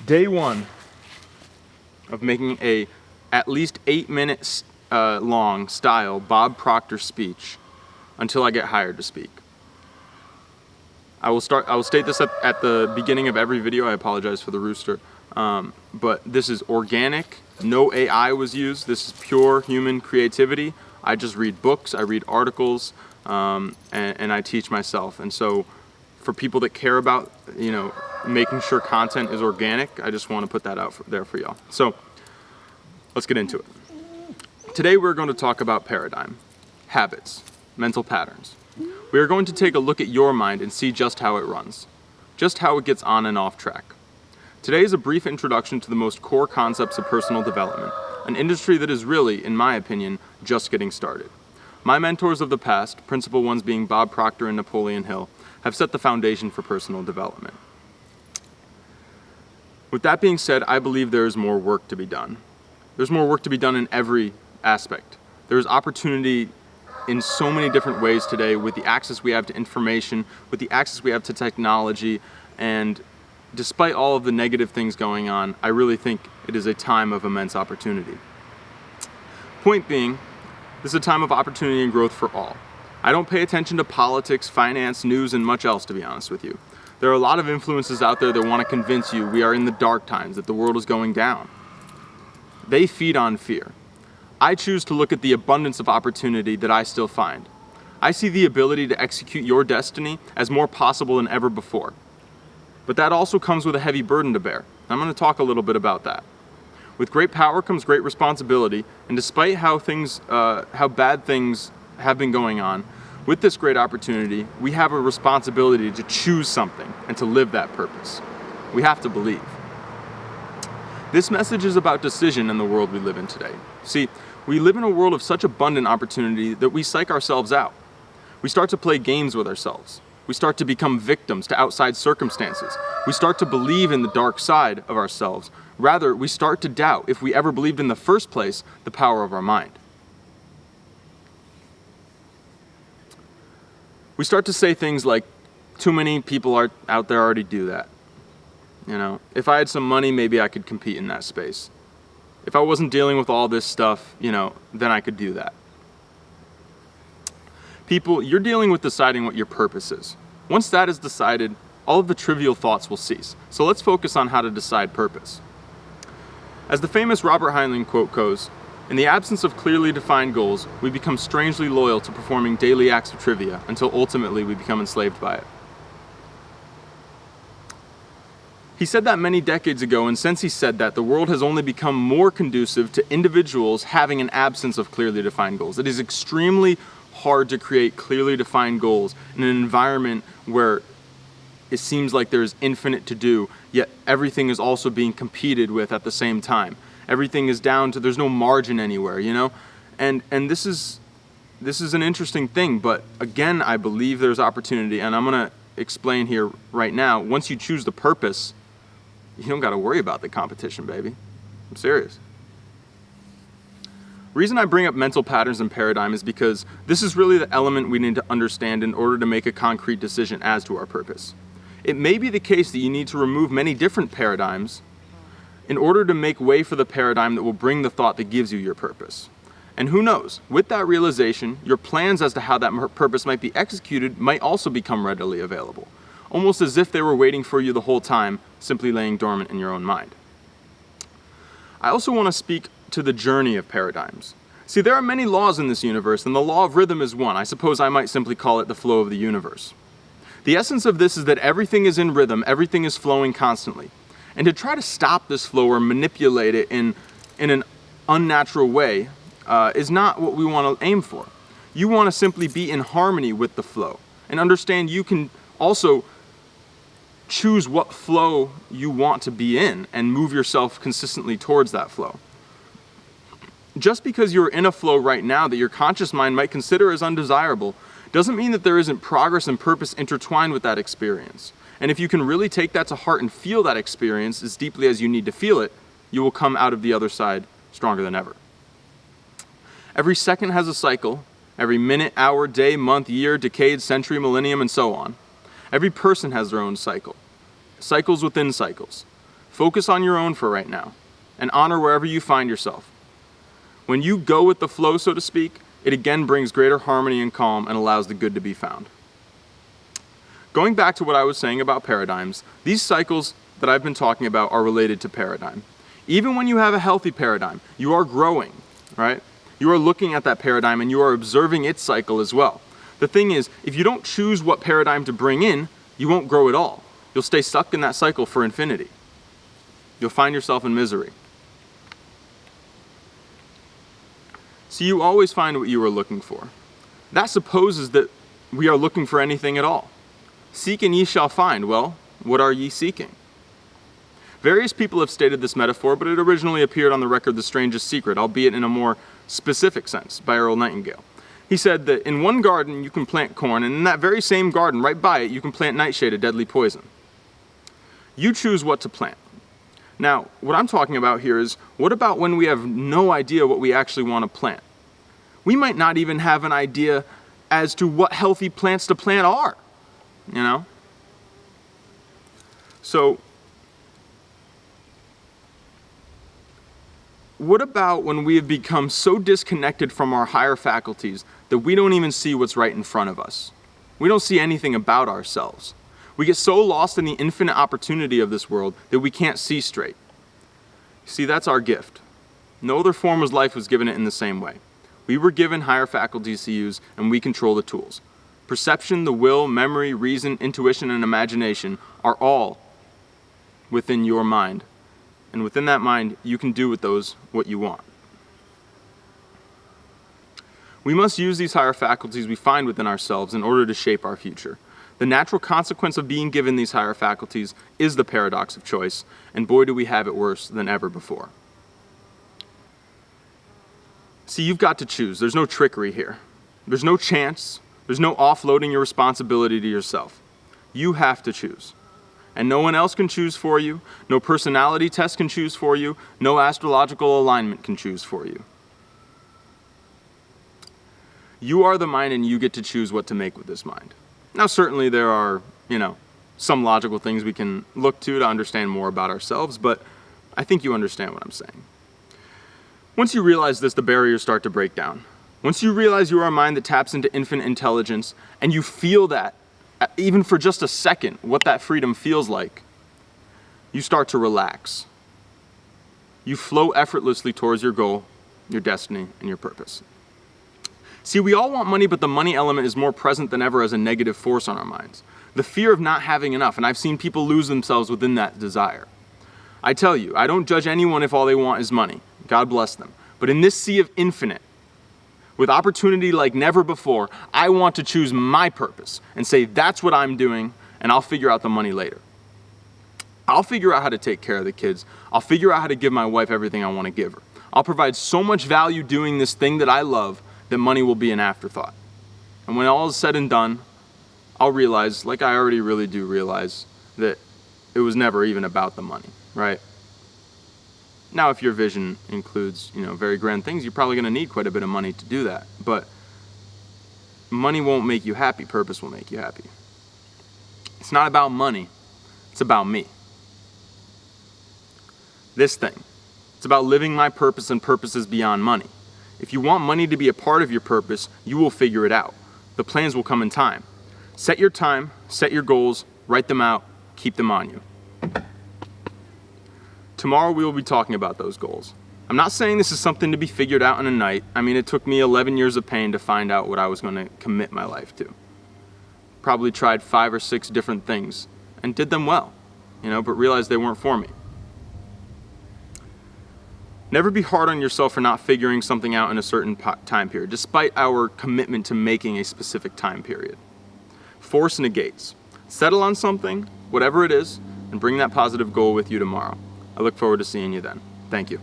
Day one of making a at least 8 minutes long style Bob Proctor speech until I get hired to speak. I will state this at the beginning of every video. I apologize for the rooster. But this is organic, no AI was used. This is pure human creativity. I just read books, I read articles, and I teach myself. And so for people that care about, making sure content is organic, I just want to put that out there for y'all. So let's get into it. Today we're going to talk about paradigm, habits, mental patterns. We are going to take a look at your mind and see just how it runs, just how it gets on and off track. Today is a brief introduction to the most core concepts of personal development, an industry that is really, in my opinion, just getting started. My mentors of the past, principal ones being Bob Proctor and Napoleon Hill, have set the foundation for personal development. With that being said, I believe there is more work to be done. There's more work to be done in every aspect. There's opportunity in so many different ways today with the access we have to information, with the access we have to technology, and despite all of the negative things going on, I really think it is a time of immense opportunity. Point being, this is a time of opportunity and growth for all. I don't pay attention to politics, finance, news, and much else, to be honest with you. There are a lot of influences out there that want to convince you we are in the dark times, that the world is going down. They feed on fear. I choose to look at the abundance of opportunity that I still find. I see the ability to execute your destiny as more possible than ever before. But that also comes with a heavy burden to bear. I'm going to talk a little bit about that. With great power comes great responsibility, and despite how bad things have been going on, with this great opportunity, we have a responsibility to choose something and to live that purpose. We have to believe. This message is about decision in the world we live in today. See, we live in a world of such abundant opportunity that we psych ourselves out. We start to play games with ourselves. We start to become victims to outside circumstances. We start to believe in the dark side of ourselves. Rather, we start to doubt, if we ever believed in the first place, the power of our mind. We start to say things like, too many people out there already do that. If I had some money, maybe I could compete in that space. If I wasn't dealing with all this stuff, then I could do that. People, you're dealing with deciding what your purpose is. Once that is decided, all of the trivial thoughts will cease. So let's focus on how to decide purpose. As the famous Robert Heinlein quote goes, in the absence of clearly defined goals, we become strangely loyal to performing daily acts of trivia until ultimately we become enslaved by it. He said that many decades ago, and since he said that, the world has only become more conducive to individuals having an absence of clearly defined goals. It is extremely hard to create clearly defined goals in an environment where it seems like there's infinite to do, yet everything is also being competed with at the same time. Everything is down to, there's no margin anywhere, And this is an interesting thing, but again, I believe there's opportunity, and I'm going to explain here right now. Once you choose the purpose, you don't got to worry about the competition, baby. I'm serious. The reason I bring up mental patterns and paradigm is because this is really the element we need to understand in order to make a concrete decision as to our purpose. It may be the case that you need to remove many different paradigms in order to make way for the paradigm that will bring the thought that gives you your purpose. And who knows, with that realization, your plans as to how that purpose might be executed might also become readily available, almost as if they were waiting for you the whole time, simply laying dormant in your own mind. I also want to speak to the journey of paradigms. See, there are many laws in this universe, and the law of rhythm is one. I suppose I might simply call it the flow of the universe. The essence of this is that everything is in rhythm, everything is flowing constantly. And to try to stop this flow or manipulate it in an unnatural way is not what we want to aim for. You want to simply be in harmony with the flow and understand you can also choose what flow you want to be in and move yourself consistently towards that flow. Just because you're in a flow right now that your conscious mind might consider as undesirable doesn't mean that there isn't progress and purpose intertwined with that experience. And if you can really take that to heart and feel that experience as deeply as you need to feel it, you will come out of the other side stronger than ever. Every second has a cycle. Every minute, hour, day, month, year, decade, century, millennium, and so on. Every person has their own cycle. Cycles within cycles. Focus on your own for right now, and honor wherever you find yourself. When you go with the flow, so to speak, it again brings greater harmony and calm and allows the good to be found. Going back to what I was saying about paradigms, these cycles that I've been talking about are related to paradigm. Even when you have a healthy paradigm, you are growing, right? You are looking at that paradigm and you are observing its cycle as well. The thing is, if you don't choose what paradigm to bring in, you won't grow at all. You'll stay stuck in that cycle for infinity. You'll find yourself in misery. So you always find what you are looking for. That supposes that we are looking for anything at all. Seek and ye shall find. Well, what are ye seeking? Various people have stated this metaphor, but it originally appeared on the record The Strangest Secret, albeit in a more specific sense, by Earl Nightingale. He said that in one garden you can plant corn, and in that very same garden, right by it, you can plant nightshade, a deadly poison. You choose what to plant. Now, what I'm talking about here is, what about when we have no idea what we actually want to plant? We might not even have an idea as to what healthy plants to plant are. You know? So, what about when we have become so disconnected from our higher faculties that we don't even see what's right in front of us? We don't see anything about ourselves. We get so lost in the infinite opportunity of this world that we can't see straight. See, that's our gift. No other form of life was given it in the same way. We were given higher faculties to use, and we control the tools. Perception, the will, memory, reason, intuition, and imagination are all within your mind. And within that mind, you can do with those what you want. We must use these higher faculties we find within ourselves in order to shape our future. The natural consequence of being given these higher faculties is the paradox of choice, and boy do we have it worse than ever before. See, you've got to choose. There's no trickery here. There's no chance. There's no offloading your responsibility to yourself. You have to choose. And no one else can choose for you. No personality test can choose for you. No astrological alignment can choose for you. You are the mind, and you get to choose what to make with this mind. Now, certainly there are, some logical things we can look to understand more about ourselves, but I think you understand what I'm saying. Once you realize this, the barriers start to break down. Once you realize you are a mind that taps into infinite intelligence, and you feel that, even for just a second, what that freedom feels like, you start to relax. You flow effortlessly towards your goal, your destiny, and your purpose. See, we all want money, but the money element is more present than ever as a negative force on our minds. The fear of not having enough, and I've seen people lose themselves within that desire. I tell you, I don't judge anyone if all they want is money. God bless them. But in this sea of infinite, with opportunity like never before, I want to choose my purpose and say that's what I'm doing, and I'll figure out the money later. I'll figure out how to take care of the kids. I'll figure out how to give my wife everything I want to give her. I'll provide so much value doing this thing that I love that money will be an afterthought. And when all is said and done, I'll realize, like I already really do realize, that it was never even about the money, right? Now, if your vision includes, very grand things, you're probably going to need quite a bit of money to do that. But money won't make you happy. Purpose will make you happy. It's not about money. It's about me. This thing. It's about living my purpose and purposes beyond money. If you want money to be a part of your purpose, you will figure it out. The plans will come in time. Set your time, set your goals, write them out, keep them on you. Tomorrow we will be talking about those goals. I'm not saying this is something to be figured out in a night. I mean, it took me 11 years of pain to find out what I was going to commit my life to. Probably tried 5 or 6 different things and did them well, but realized they weren't for me. Never be hard on yourself for not figuring something out in a certain time period, despite our commitment to making a specific time period. Force negates. Settle on something, whatever it is, and bring that positive goal with you tomorrow. I look forward to seeing you then. Thank you.